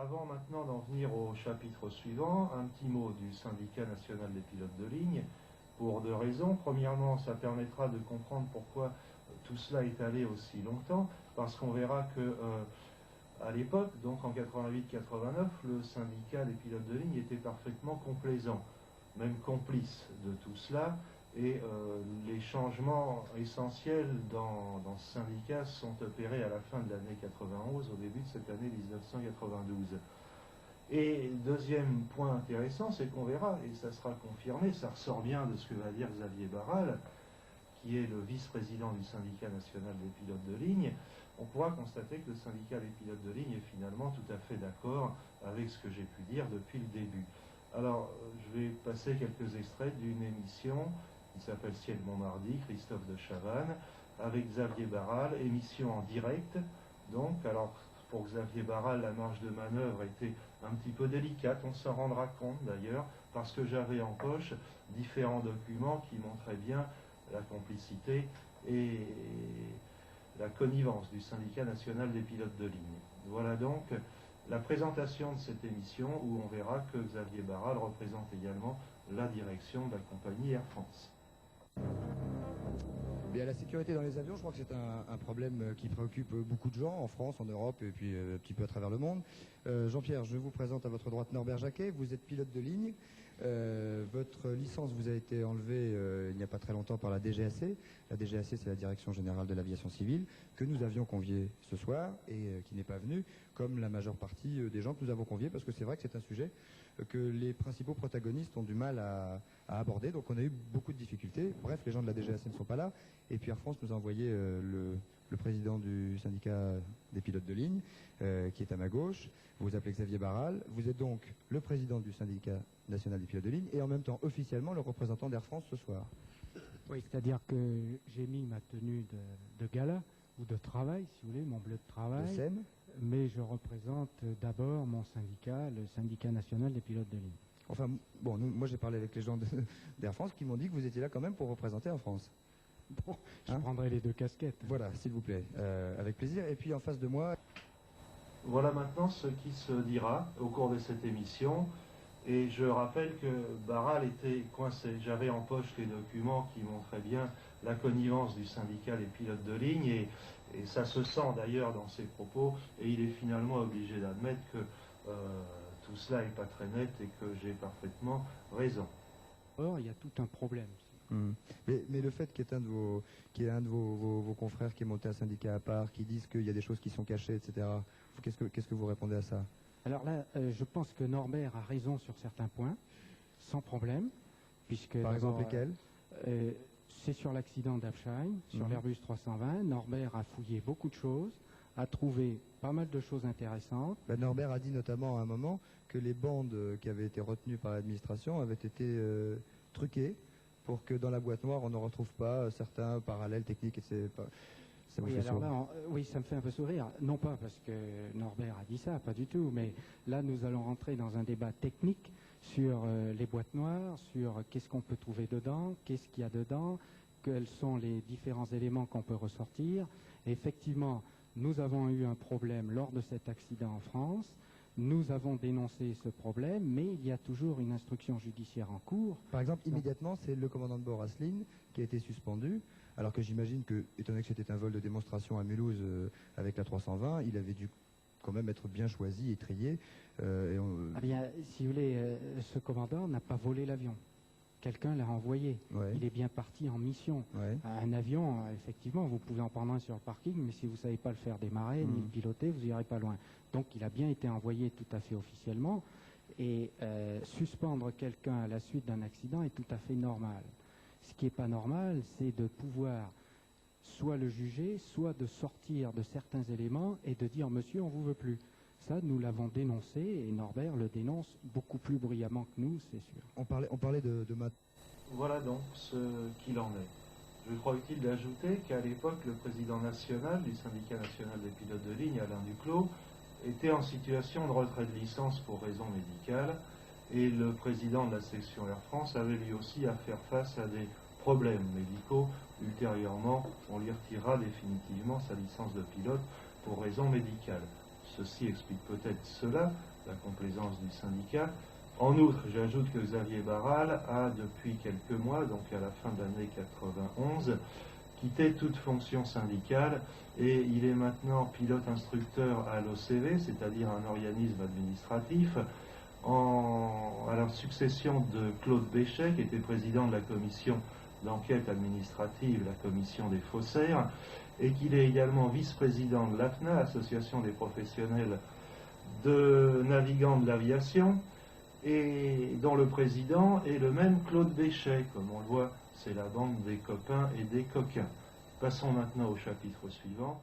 Avant maintenant d'en venir au chapitre suivant, un petit mot du syndicat national des pilotes de ligne, pour deux raisons. Premièrement, ça permettra de comprendre pourquoi tout cela est allé aussi longtemps, parce qu'on verra que à l'époque, donc en 88-89, le syndicat des pilotes de ligne était parfaitement complaisant, même complice de tout cela, et les changements essentiels dans ce syndicat sont opérés à la fin de l'année 91, au début de cette année 1992. Et deuxième point intéressant, c'est qu'on verra, et ça sera confirmé, ça ressort bien de ce que va dire Xavier Barral, qui est le vice-président du syndicat national des pilotes de ligne, on pourra constater que le syndicat des pilotes de ligne est finalement tout à fait d'accord avec ce que j'ai pu dire depuis le début. Alors, je vais passer quelques extraits d'une émission qui s'appelle Ciel Montmardi, Christophe de Chavannes, avec Xavier Barral, émission en direct. Donc, alors, pour Xavier Barral, la marge de manœuvre était un petit peu délicate, on s'en rendra compte d'ailleurs, parce que j'avais en poche différents documents qui montraient bien la complicité et la connivence du syndicat national des pilotes de ligne. Voilà donc la présentation de cette émission où on verra que Xavier Barral représente également la direction de la compagnie Air France. Bien, la sécurité dans les avions, je crois que c'est un problème qui préoccupe beaucoup de gens en France, en Europe et puis un petit peu à travers le monde. Jean-Pierre, je vous présente à votre droite Norbert Jacquet, vous êtes pilote de ligne. Votre licence vous a été enlevée il n'y a pas très longtemps par la DGAC. La DGAC, c'est la Direction Générale de l'Aviation Civile, que nous avions conviée ce soir et qui n'est pas venue, comme la majeure partie des gens que nous avons conviés, parce que c'est vrai que c'est un sujet que les principaux protagonistes ont du mal à aborder, donc on a eu beaucoup de difficultés. Bref, les gens de la DGAC ne sont pas là, et puis Air France nous a envoyé le président du syndicat des pilotes de ligne, qui est à ma gauche. Vous vous appelez Xavier Barral, vous êtes donc le président du syndicat national des pilotes de ligne, et en même temps officiellement le représentant d'Air France ce soir. Oui, c'est-à-dire que j'ai mis ma tenue de gala, ou de travail, si vous voulez, mon bleu de travail. De scène. Mais je représente d'abord mon syndicat, le syndicat national des pilotes de ligne. Enfin, bon, moi j'ai parlé avec les gens d'Air France qui m'ont dit que vous étiez là quand même pour représenter Air France. Bon, je prendrai les deux casquettes. Voilà, s'il vous plaît, avec plaisir. Et puis en face de moi... Voilà maintenant ce qui se dira au cours de cette émission. Et je rappelle que Barral était coincé. J'avais en poche les documents qui montraient bien la connivence du syndicat des pilotes de ligne, et ça se sent d'ailleurs dans ses propos, et il est finalement obligé d'admettre que tout cela n'est pas très net et que j'ai parfaitement raison. Or, il y a tout un problème. Mais le fait qu'il y ait un de vos confrères qui est monté un syndicat à part, qui disent qu'il y a des choses qui sont cachées, etc., qu'est-ce que vous répondez à ça? Alors là, je pense que Norbert a raison sur certains points, sans problème, puisque... Par exemple, lesquels? C'est sur l'accident d'Afsheim, sur l'Airbus 320. Norbert a fouillé beaucoup de choses, a trouvé pas mal de choses intéressantes. Norbert a dit notamment à un moment que les bandes qui avaient été retenues par l'administration avaient été truquées pour que dans la boîte noire on ne retrouve pas certains parallèles techniques. Et ça oui, alors là, oui, ça me fait un peu sourire. Non pas parce que Norbert a dit ça, pas du tout, mais là nous allons rentrer dans un débat technique sur les boîtes noires, sur qu'est-ce qu'on peut trouver dedans, qu'est-ce qu'il y a dedans, quels sont les différents éléments qu'on peut ressortir. Et effectivement, nous avons eu un problème lors de cet accident en France. Nous avons dénoncé ce problème, mais il y a toujours une instruction judiciaire en cours. Par exemple, immédiatement, c'est le commandant de bord Asselineau qui a été suspendu, alors que j'imagine que, étant donné que c'était un vol de démonstration à Mulhouse avec la 320, il avait dû quand même être bien choisi et trié. Ah bien, si vous voulez, ce commandant n'a pas volé l'avion. Quelqu'un l'a envoyé. Ouais. Il est bien parti en mission. Ouais. Un avion, effectivement, vous pouvez en prendre un sur le parking, mais si vous ne savez pas le faire démarrer, ni le piloter, vous n'irez pas loin. Donc il a bien été envoyé tout à fait officiellement. Et suspendre quelqu'un à la suite d'un accident est tout à fait normal. Ce qui n'est pas normal, c'est de pouvoir soit le juger, soit de sortir de certains éléments et de dire « Monsieur, on ne vous veut plus ». Ça, nous l'avons dénoncé, et Norbert le dénonce beaucoup plus bruyamment que nous, c'est sûr. On parlait de Voilà donc ce qu'il en est. Je crois utile d'ajouter qu'à l'époque, le président national du syndicat national des pilotes de ligne, Alain Duclos, était en situation de retrait de licence pour raison médicale, et le président de la section Air France avait lui aussi à faire face à des problèmes médicaux. Ultérieurement, on lui retirera définitivement sa licence de pilote pour raison médicale. Ceci explique peut-être cela, la complaisance du syndicat. En outre, j'ajoute que Xavier Barral a depuis quelques mois, donc à la fin de l'année 91, quitté toute fonction syndicale et il est maintenant pilote instructeur à l'OCV, c'est-à-dire un organisme administratif, à la succession de Claude Béchet, qui était président de la commission d'enquête administrative, la commission des faussaires, et qu'il est également vice-président de l'AFNA, Association des professionnels de navigants de l'aviation, et dont le président est le même Claude Béchet, comme on le voit, c'est la bande des copains et des coquins. Passons maintenant au chapitre suivant.